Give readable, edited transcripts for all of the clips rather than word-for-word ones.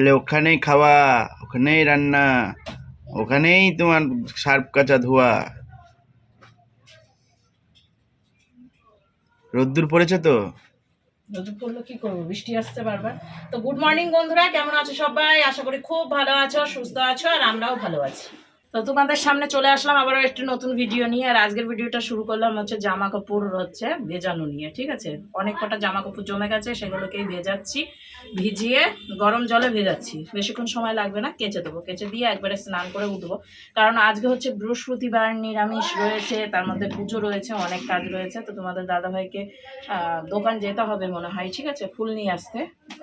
বলে ওখানেই খাওয়া, ওখানেই রান্না, ওখানেই তোমার সার্ফ কাচা ধোয়া। রোদ্দুর পড়েছে তো, রোদ্দুর পড়লো কি করবো, বৃষ্টি আসছে বারবার। তো গুড মর্নিং বন্ধুরা, কেমন আছো সবাই? আশা করি খুব ভালো আছো, সুস্থ আছো, আর আমরাও ভালো আছি। তো তোমাদের সামনে চলে আসলাম আবারও একটি নতুন ভিডিও নিয়ে। আর আজকের ভিডিওটা শুরু করলাম হচ্ছে জামা কাপড় হচ্ছে ভেজানো নিয়ে। ঠিক আছে, অনেক কটা জামা কাপড় জমে গেছে, সেগুলোকেই ভেজাচ্ছি, ভিজিয়ে গরম জলে ভেজাচ্ছি। বেশিক্ষণ সময় লাগবে না, কেচে দেবো, কেচে দিয়ে একবারে স্নান করে উঠবো। কারণ আজকে হচ্ছে বৃহস্পতিবার, নিরামিষ রয়েছে, তার মধ্যে পুজো রয়েছে, অনেক কাজ রয়েছে। তো তোমাদের দাদাভাইকে দোকান যেতে হবে মনে হয়, ঠিক আছে, ফুল নিয়ে আসতে।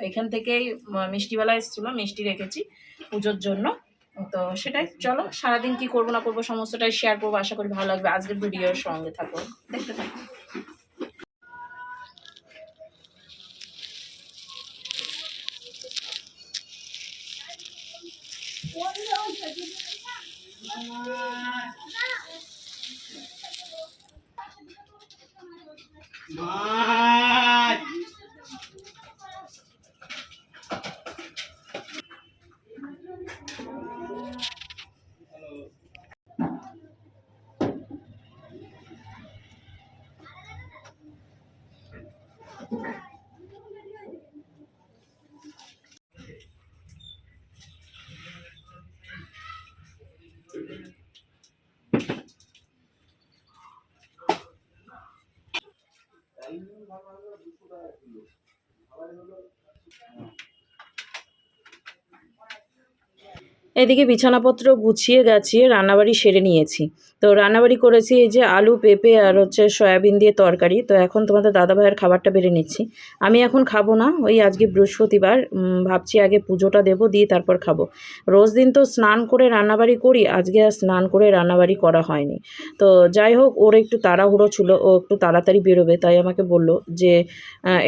এখান থেকেই মিষ্টিবেলা এসেছিলো, মিষ্টি রেখেছি পুজোর জন্য। তো সেটাই, চলো সারাদিন কি করবো না করবো সমস্তটাই শেয়ার করবো। আশা করি ভালো লাগবে, আজকের ভিডিওর সঙ্গে থাকো, দেখতে থাকো। এদিকে বিছানাপত্র গুছিয়ে গাছিয়ে রান্নাবাড়ি সেরে নিয়েছি। তো রান্নাবাড়ি করেছি এই যে আলু, পেঁপে আর হচ্ছে সয়াবিন দিয়ে তরকারি। তো এখন তোমাদের দাদাভাইয়ের খাবারটা বেড়ে নিচ্ছি। আমি এখন খাবো না, ওই আজকে বৃহস্পতিবার, ভাবছি আগে পুজোটা দেবো, দিয়ে তারপর খাবো। রোজ দিন তো স্নান করে রান্নাবাড়ি করি, আজকে আর স্নান করে রান্নাবাড়ি করা হয়নি। তো যাই হোক, ওর একটু তাড়াহুড়ো ছিল, ও একটু তাড়াতাড়ি বেরোবে, তাই আমাকে বললো যে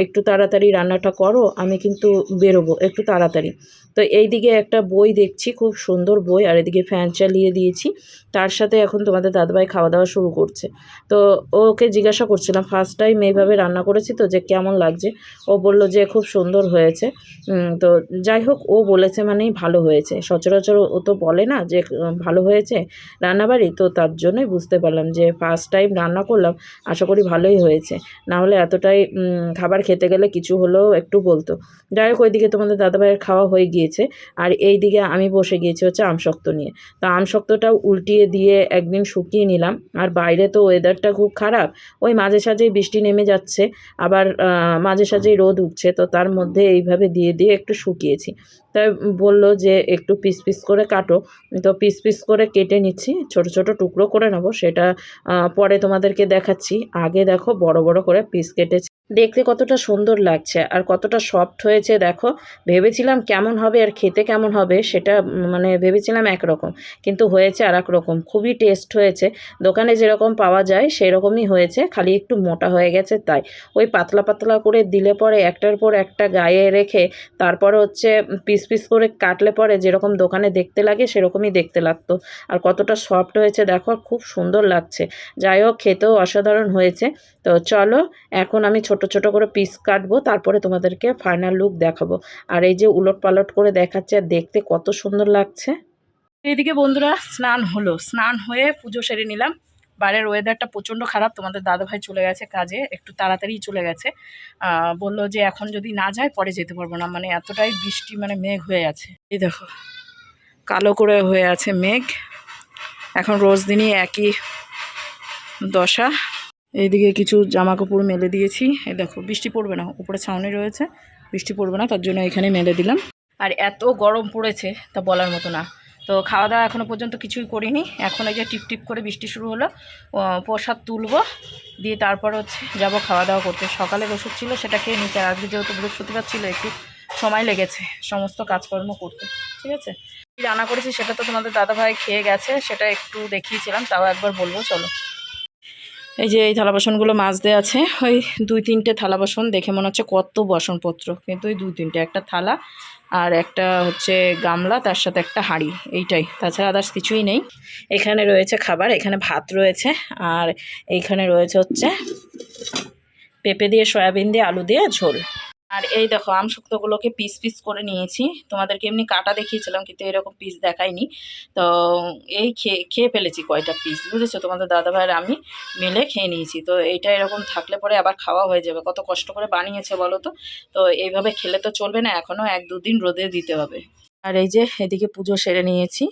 একটু তাড়াতাড়ি রান্নাটা করো, আমি কিন্তু বেরোবো একটু তাড়াতাড়ি। তো এইদিকে একটা বই দেখছি, খুব সুন্দর বই, আর এদিকে ফ্যান চালিয়ে দিয়েছি। তার সাথে এখন তোমাদের দাদাভাই খাওয়া দাওয়া শুরু করছে। তো ওকে জিজ্ঞাসা করছিলাম, ফার্স্ট টাইম এইভাবে রান্না করেছি তো, যে কেমন লাগছে। ও বলল যে খুব সুন্দর হয়েছে। তো যাই হোক, ও বলেছে মানেই ভালো হয়েছে। সচরাচর ও তো বলে না যে ভালো হয়েছে রান্নাবাড়ি, তো তার জন্যই বুঝতে পারলাম যে ফার্স্ট টাইম রান্না করলাম, আশা করি ভালোই হয়েছে। না হলে এতটাই খাবার খেতে গেলে কিছু হলেও একটু বলতো। যাই হোক, ওইদিকে তোমাদের দাদাভাইয়ের খাওয়া হয়ে গিয়েছে, আর এই দিকে আমি বসে গিয়েছি হচ্ছে আমশক্ত নিয়ে। তো আমশক্তটাও উল্টিয়ে দিয়ে একদিন শুকিয়ে নিলাম। আর বাইরে তো ওয়েদারটা খুব খারাপ, ওই মাঝে সাঝেই বৃষ্টি নেমে যাচ্ছে, আবার মাঝে সাঝেই রোদ উঠছে, তো তার মধ্যে এইভাবে দিয়ে দিয়ে একটু শুকিয়েছি। তাই বললো যে একটু পিস পিস করে কাটো। তো পিস পিস করে কেটে নিচ্ছি, ছোট ছোট টুকরো করে নেবো, সেটা পরে তোমাদেরকে দেখাচ্ছি। আগে দেখো বড় বড় করে পিস কেটেছি, দেখতে কতটা সুন্দর লাগছে আর কতটা সফট হয়েছে দেখো। ভেবেছিলাম কেমন হবে আর খেতে কেমন হবে, সেটা মানে ভেবেছিলাম একরকম, কিন্তু হয়েছে আর এক রকম। খুবই টেস্ট হয়েছে, দোকানে যেরকম পাওয়া যায় সেরকমই হয়েছে, খালি একটু মোটা হয়ে গেছে তাই। ওই পাতলা পাতলা করে দিলে পরে একটার পর একটা গায়ে রেখে তারপর হচ্ছে পিস পিস করে কাটলে পরে যেরকম দোকানে দেখতে লাগে সেরকমই দেখতে লাগতো। আর কতটা সফট হয়েছে দেখো, খুব সুন্দর লাগছে। যাই হোক, খেতেও অসাধারণ হয়েছে। তো চলো, এখন আমি ছোট ছোট করে পিস কাটবো, তারপরে তোমাদেরকে ফাইনাল লুক দেখাবো। আর এই যে উলট পালট করে দেখাচ্ছে, আর দেখতে কত সুন্দর লাগছে। এইদিকে বন্ধুরা স্নান হলো, স্নান হয়ে পুজো সেরে নিলাম। বাইরের ওয়েদারটা প্রচণ্ড খারাপ, তোমাদের দাদাভাই চলে গেছে কাজে, একটু তাড়াতাড়ি চলে গেছে। বললো যে এখন যদি না যায় পরে যেতে পারবো না, মানে এতটাই বৃষ্টি, মানে মেঘ হয়ে আছে। এই দেখো কালো করে হয়ে আছে মেঘ, এখন রোজ দিনই একই দশা। এইদিকে কিছু জামা কাপড় মেলে দিয়েছি, এই দেখো বৃষ্টি পড়বে না, উপরে ছাউনি রয়েছে, বৃষ্টি পড়বে না, তার জন্য এখানে মেলে দিলাম। আর এত গরম পড়েছে তা বলার মতো না। তো খাওয়া দাওয়া এখনও পর্যন্ত কিছুই করিনি, এখন এই যে টিপ টিপ করে বৃষ্টি শুরু হলো, প্রসাদ তুলবো, দিয়ে তারপর হচ্ছে যাবো খাওয়া দাওয়া করতে। সকালের ওষুধ ছিল সেটা খেয়ে নিতে, আর আজকে যেহেতু বৃহস্পতিবার ছিল একটু সময় লেগেছে সমস্ত কাজকর্ম করতে। ঠিক আছে, কী রান্না করেছি সেটা তো তোমাদের দাদাভাই খেয়ে গেছে, সেটা একটু দেখিয়েছিলাম, তাও একবার বলবো চলো। এই যে এই থালা বাসনগুলো মাজতে আছে, ওই 2-3টে থালা বাসন, দেখে মনে হচ্ছে কত বাসনপত্র, কিন্তু ওই 2-3টে, একটা থালা আর একটা হচ্ছে গামলা, তার সাথে একটা হাঁড়ি, এইটাই, তাছাড়া আদার্স কিছুই নেই। এখানে রয়েছে খাবার, এখানে ভাত রয়েছে, আর এইখানে রয়েছে হচ্ছে পেঁপে দিয়ে সয়াবিন দিয়ে আলু দিয়ে ঝোল। আর এই দেখো আমসত্ত্বগুলোকে পিস পিস করে নিয়েছি, তোমাদেরকে এমনি কাটা দেখিয়েছিলাম কিন্তু এরকম পিস দেখাইনি। তো এই খেয়ে খেয়ে ফেলেছি কয়টা পিস, বুঝেছো, তোমাদের দাদাভাইয়ের আমি মিলে খেয়ে নিয়েছি। তো এইটা এরকম থাকলে পরে আবার খাওয়া হয়ে যাবে, কত কষ্ট করে বানিয়েছে বলো তো। তো এইভাবে খেলে তো চলবে না, এখনও 1-2 দিন রোদে দিতে হবে। আর এই যে এদিকে পুজো সেরে নিয়েছি।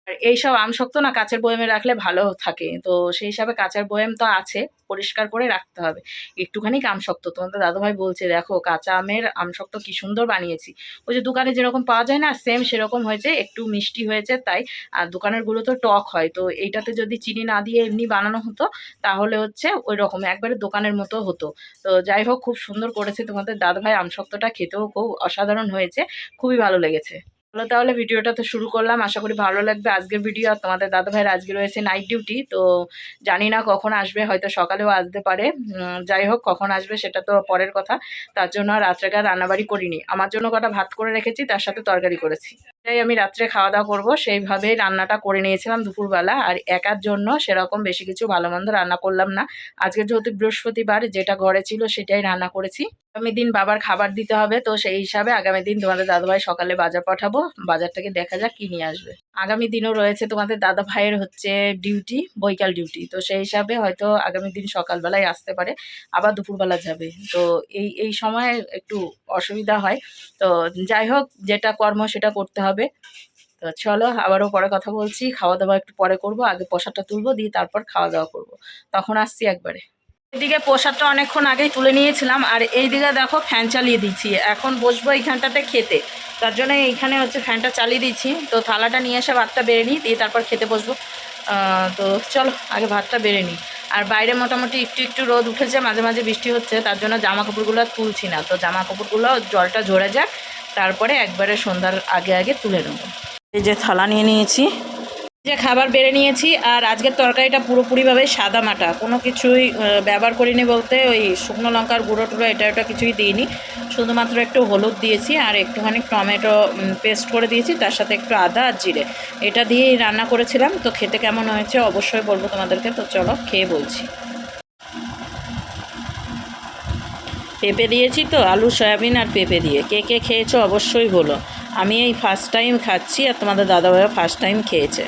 আর এইসব আমসত্ত্ব না কাচের বয়মে রাখলে ভালো থাকে, তো সেই হিসাবে কাচের বয়ম তো আছে, পরিষ্কার করে রাখতে হবে। একটুখানি আমসত্ত্ব তোমাদের দাদুভাই বলছে দেখো কাঁচা আমের আমসত্ত্ব কি সুন্দর বানিয়েছি, ওই যে দোকানে যেরকম পাওয়া যায় না সেম সেরকম হয়েছে, একটু মিষ্টি হয়েছে তাই। আর দোকানের গুলো তো টক হয়, তো এইটাতে যদি চিনি না দিয়ে এমনি বানানো হতো তাহলে হচ্ছে ওই রকম একবারে দোকানের মতো হতো। তো যাই হোক খুব সুন্দর করেছে তোমাদের দাদুভাই, আমসত্ত্বটা খেতেও খুব অসাধারণ হয়েছে, খুবই ভালো লেগেছে। চলো তাহলে ভিডিওটা তো শুরু করলাম, আশা করি ভালো লাগবে আজকের ভিডিও। আর তোমাদের দাদাভাইয়ের আজকে রয়েছে নাইট ডিউটি, তো জানি না কখন আসবে, হয়তো সকালেও আসতে পারে। যাই হোক কখন আসবে সেটা তো পরের কথা। তার জন্য রাত্রেকার রান্নাবাড়ি করিনি, আমার জন্য কটা ভাত করে রেখেছি, তার সাথে তরকারি করেছি, তাই আমি রাত্রে খাওয়া দাওয়া করবো সেইভাবেই রান্নাটা করে নিয়েছিলাম দুপুরবেলা। আর একার জন্য সেরকম বেশি কিছু ভালো মন্দ রান্না করলাম না, আজকে যেহেতু বৃহস্পতিবার যেটা ঘরে ছিল সেটাই রান্না করেছি। আগামী দিন বাবার খাবার দিতে হবে, তো সেই হিসাবে আগামী দিন তোমাদের দাদাভাই সকালে বাজার পাঠাবো, বাজার থেকে দেখা যাক কি নিয়ে আসবে। আগামী দিনও রয়েছে তোমাদের দাদা ভাইয়ের হচ্ছে ডিউটি, বৈকাল ডিউটি, তো সেই হিসাবে হয়তো আগামী দিন সকালবেলায় আসতে পারে, আবার দুপুরবেলা যাবে। তো এই সময় একটু অসুবিধা হয়, তো যাই হোক যেটা কর্ম সেটা করতে হবে। তো চলো আবারও পরে কথা বলছি, খাওয়া দাওয়া একটু পরে করব, আগে প্রসাদটা তুলবো দিয়ে তারপর খাওয়া দাওয়া করব, তখন আসছি একবারে। এদিকে প্রসাদটা অনেকক্ষণ আগেই তুলে নিয়েছিলাম, আর এইদিকে দেখো ফ্যান চালিয়ে দিচ্ছি, এখন বসবো এইখানটাতে খেতে, তার জন্য এইখানে হচ্ছে ফ্যানটা চালিয়ে দিচ্ছি। তো থালাটা নিয়ে এসে ভাতটা বেড়ে নিই, দিয়ে তারপর খেতে বসবো। তো চলো আগে ভাতটা বেড়ে নিই। আর বাইরে মোটামুটি একটু একটু রোদ উঠেছে, মাঝে মাঝে বৃষ্টি হচ্ছে, তার জন্য জামা কাপড়গুলো আর তুলছি না, তো জামা কাপড়গুলো জলটা ঝরে যাক, তারপরে একবারে সন্ধ্যার আগে আগে তুলে নেবো। এই যে থালা নিয়ে নিয়েছি, যে খাবার বেড়ে নিয়েছি। আর আজকের তরকারিটা পুরোপুরিভাবে সাদা মাটা, কোনো কিছুই ব্যবহার করিনি বলতে ওই শুকনো লঙ্কার গুঁড়ো টুড়ো এটা ওটা কিছুই দিইনি, শুধুমাত্র একটু হলুদ দিয়েছি আর একটুখানি টমেটো পেস্ট করে দিয়েছি, তার সাথে একটু আদা আর জিরে, এটা দিয়েই রান্না করেছিলাম। তো খেতে কেমন হয়েছে অবশ্যই বলবো তোমাদেরকে, তো চলো খেয়ে বলছি। পেঁপে দিয়েছি তো, আলু সয়াবিন আর পেঁপে দিয়ে, কে কে খেয়েছো অবশ্যই বলো। আমি এই ফার্স্ট টাইম খাচ্ছি, আর তোমাদের দাদাভাইও ফার্স্ট টাইম খেয়েছে।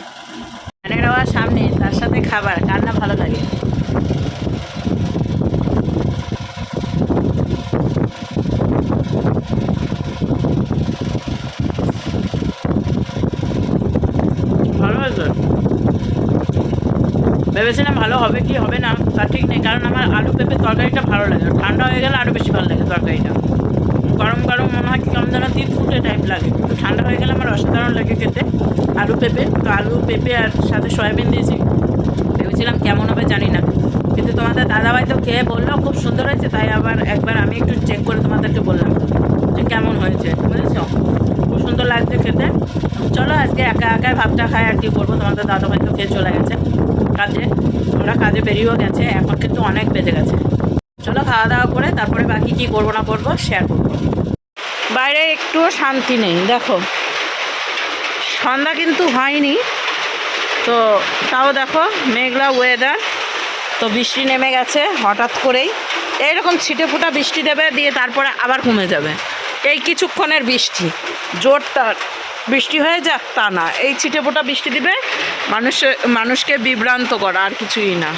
ফ্যানের আওয়াজ সামনে, তার সাথে খাবার, কার না ভালো লাগে। ভালো হয়েছে, ভেবেছিলাম ভালো হবে কি হবে না তা ঠিক নেই, কারণ আমার আলু পেঁপে তরকারিটা ভালো লাগে, ঠান্ডা হয়ে গেলে আরও বেশি ভালো লাগে তরকারিটা। গরম গরম মনে হয় কি কেমন যেন তিল ফুটে টাইপ লাগে, তো ঠান্ডা হয়ে গেলে আমার অসাধারণ লাগে খেতে আলু পেঁপে। তো আলু পেঁপে আর সাথে সয়াবিন দিয়েছি, ভেবেছিলাম কেমন হবে জানি না, কিন্তু তোমাদের দাদাভাই তো খেয়ে বললো খুব সুন্দর হয়েছে, তাই আবার একবার আমি একটু চেক করে তোমাদেরকে বললাম যে কেমন হয়েছে, বুঝেছ, খুব সুন্দর লাগছে খেতে। চলো আজকে একা একাই ভাতটা খাই, আর কি করবো, তোমাদের দাদাভাই তো খেয়ে চলে গেছে কাজে, ওরা কাজে বেরিয়েও গেছে, এখন কিন্তু অনেক বেজে গেছে। চলো খাওয়া দাওয়া করে তারপরে বাকি কি করবো না করবো শেয়ার করবো। বাইরে একটুও শান্তি নেই, দেখো সন্ধ্যা কিন্তু হয়নি, তো তাও দেখো মেঘলা ওয়েদার, তো বৃষ্টি নেমে গেছে হঠাৎ করেই, এইরকম ছিটে ফোঁটা বৃষ্টি দেবে, দিয়ে তারপরে আবার কমে যাবে, এই কিছুক্ষণের বৃষ্টি, জোরটা বৃষ্টি হয়ে যাক তা না, এই ছিটে ফোঁটা বৃষ্টি দিবে, মানুষকে বিভ্রান্ত করা, আর কিছুই না।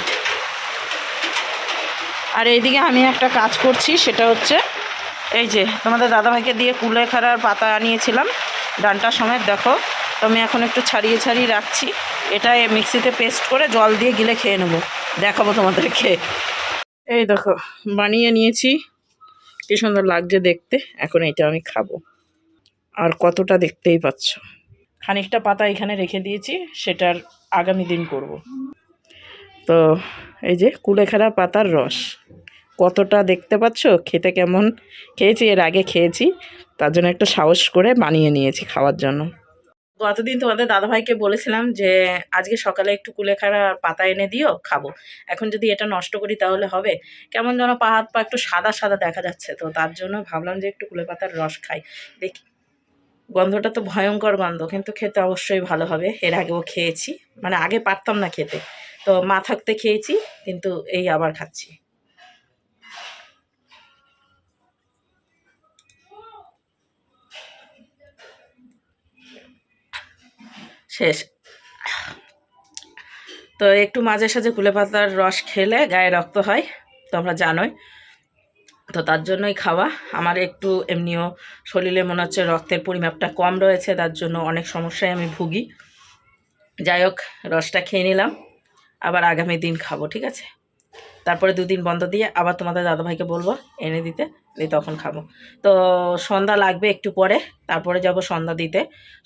আর এইদিকে আমি একটা কাজ করছি, সেটা হচ্ছে এই যে তোমাদের দাদাভাইকে দিয়ে কুলেখাড়ার পাতা আনিয়েছিলাম ডান্টা সমেত, দেখো তো আমি এখন একটু ছাড়িয়ে ছাড়িয়ে রাখছি, এটা মিক্সিতে পেস্ট করে জল দিয়ে গিলে খেয়ে নেবো, দেখাবো তোমাদের খেয়ে। এই দেখো বানিয়ে নিয়েছি, কি সুন্দর লাগছে দেখতে, এখন এটা আমি খাবো, আর কতটা দেখতেই পাচ্ছ। খানিকটা পাতা এখানে রেখে দিয়েছি, সেটার আগামী দিন করব। তো এই যে কুলেখাড়া পাতার রস, কতটা দেখতে পাচ্ছ, খেতে কেমন, খেয়েছি এর আগে খেয়েছি, তার জন্য একটু সাহস করে বানিয়ে নিয়েছি খাওয়ার জন্য। গতদিন তোমাদের দাদাভাইকে বলেছিলাম যে আজকে সকালে একটু কুলেখাড়া পাতা এনে দিও খাবো, এখন যদি এটা নষ্ট করি তাহলে হবে, কেমন যেন পা হাত পা একটু সাদা সাদা দেখা যাচ্ছে, তো তার জন্য ভাবলাম যে একটু কুলে পাতার রস খাই, দেখি। গন্ধটা তো ভয়ঙ্কর গন্ধ, কিন্তু খেতে অবশ্যই ভালো হবে, এর আগেও খেয়েছি, মানে আগে পারতাম না খেতে, তো মা থাকতে খেয়েছি, কিন্তু এই আবার খাচ্ছি। শেষ। তো একটু মাঝে সাঝে কুলে পাতার রস খেলে গায়ে রক্ত হয়, তোমরা জানোই। তো তার জন্যই খাওয়া। আমার একটু এমনিও শরীরে মনে হচ্ছে রক্তের পরিমাপটা কম রয়েছে, তার জন্য অনেক সমস্যায় আমি ভুগি। যাই হোক, রসটা খেয়ে নিলাম, আবার আগামী দিন খাবো, ঠিক আছে? তারপরে 2 দিন বন্ধ দিয়ে আবার তোমাদের দাদাভাইকে বলবো এনে দিতে, দিয়ে তখন খাবো। তো সন্ধ্যা লাগবে একটু পরে, তারপরে যাব সন্ধ্যা দিতে।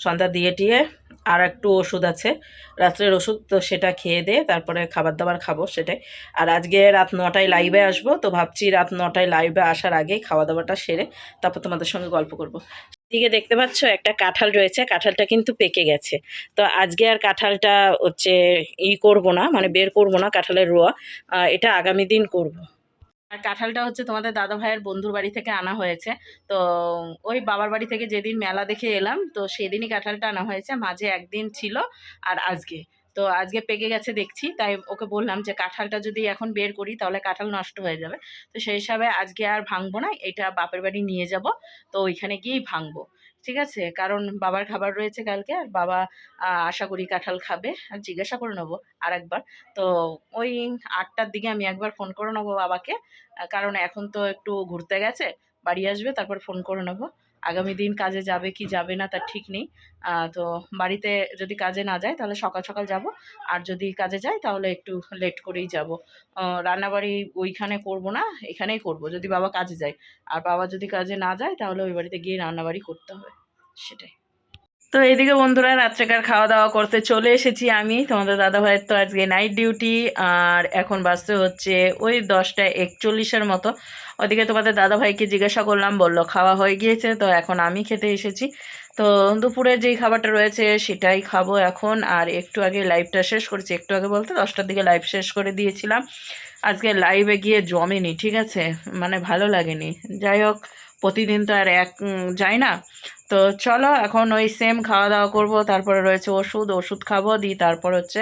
সন্ধ্যা দিয়ে টিয়ে আর একটু ওষুধ আছে, রাত্রের ওষুধ, তো সেটা খেয়ে দিয়ে তারপরে খাবার দাবার খাবো সেটাই। আর আজকে রাত 9টায় লাইভে আসবো, তো ভাবছি রাত 9টায় লাইভে আসার আগেই খাওয়া দাওয়াটা সেরে তারপর তোমাদের সঙ্গে গল্প করব। দিকে দেখতে পাচ্ছ একটা কাঁঠাল রয়েছে, কাঁঠালটা কিন্তু পেকে গেছে। তো আজকে আর কাঁঠালটা হচ্ছে করব না, মানে বের করব না কাঁঠালের রোয়া, এটা আগামী দিন করব। আর কাঁঠালটা হচ্ছে তোমাদের দাদা ভাইয়ের বন্ধুর বাড়ি থেকে আনা হয়েছে। তো ওই বাবার বাড়ি থেকে যেদিন মেলা দেখে এলাম, তো সেদিনই কাঁঠালটা আনা হয়েছে, মাঝে একদিন ছিল আর আজকে। তো আজকে পেকে গেছে দেখছি, তাই ওকে বললাম যে কাঁঠালটা যদি এখন বের করি তাহলে কাঁঠাল নষ্ট হয়ে যাবে। তো সেই হিসাবে আজকে আর ভাঙবো না, এটা বাপের বাড়ি নিয়ে যাব, তো ওইখানে গিয়েই ভাঙবো। ঠিক আছে, কারণ বাবার খাবার রয়েছে কালকে, আর বাবা আশা করি কাঁঠাল খাবে, আর জিজ্ঞাসা করে নেবো আর একবার। তো ওই 8টার দিকে আমি একবার ফোন করে নেবো বাবাকে, কারণ এখন তো একটু ঘুরতে গেছে, বাড়ি আসবে, তারপর ফোন করে নেবো। আগামী দিন কাজে যাবে কি যাবে না তার ঠিক নেই। তো বাড়িতে যদি কাজে না যায় তাহলে সকাল সকাল যাব, আর যদি কাজে যায় তাহলে একটু লেট করেই যাব। রান্নাবাড়ি ওইখানে করব না, এখানেই করব যদি বাবা কাজে যায়। আর বাবা যদি কাজে না যায় তাহলে ওই বাড়িতে গিয়ে রান্নাবাড়ি করতে হবে, সেটাই। তো এইদিকে বন্ধুরা রাত্রেকার খাওয়া দাওয়া করতে চলে এসেছি আমি। তোমাদের দাদা ভাইয়ের তো আজকে নাইট ডিউটি, আর এখন বাজতে হচ্ছে ওই 10টা 41 মতো। ওদিকে তোমাদের দাদা ভাইকে জিজ্ঞাসা করলাম, বললো খাওয়া হয়ে গিয়েছে, তো এখন আমি খেতে এসেছি। তো দুপুরের যেই খাবারটা রয়েছে সেটাই খাবো এখন। আর একটু আগে লাইভটা শেষ করেছি, একটু আগে বলতে 10টার দিকে লাইভ শেষ করে দিয়েছিলাম। আজকে লাইভে গিয়ে জমেনি, ঠিক আছে, মানে ভালো লাগেনি। যাই হোক, প্রতিদিন তো আর যায় না। তো চলো এখন ওই সেম খাওয়া দাওয়া করবো, তারপরে রয়েছে ওষুধ, ওষুধ খাবো, দিই তারপর হচ্ছে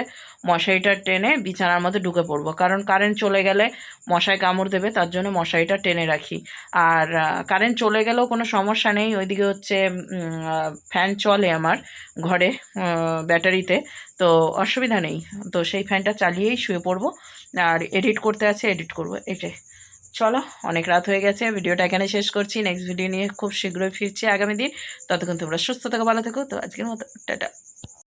মশারিটা টেনে বিছানার মধ্যে ঢুকে পড়বো, কারণ কারেন্ট চলে গেলে মশায় কামড় দেবে, তার জন্য মশারিটা টেনে রাখি। আর কারেন্ট চলে গেলেও কোনো সমস্যা নেই, ওইদিকে হচ্ছে ফ্যান চলে আমার ঘরে ব্যাটারিতে, তো অসুবিধা নেই। তো সেই ফ্যানটা চালিয়েই শুয়ে পড়বো, আর এডিট করতে আছে এডিট করবো, এটাই। চলো, অনেক রাত হয়ে গেছে, ভিডিওটা এখানে শেষ করছি। নেক্সট ভিডিও নিয়ে খুব শীঘ্রই ফিরছি আগামী দিন। ততক্ষণ তোমরা সুস্থ থেকো, ভালো থেকো। তো আজকের মতো টাটা।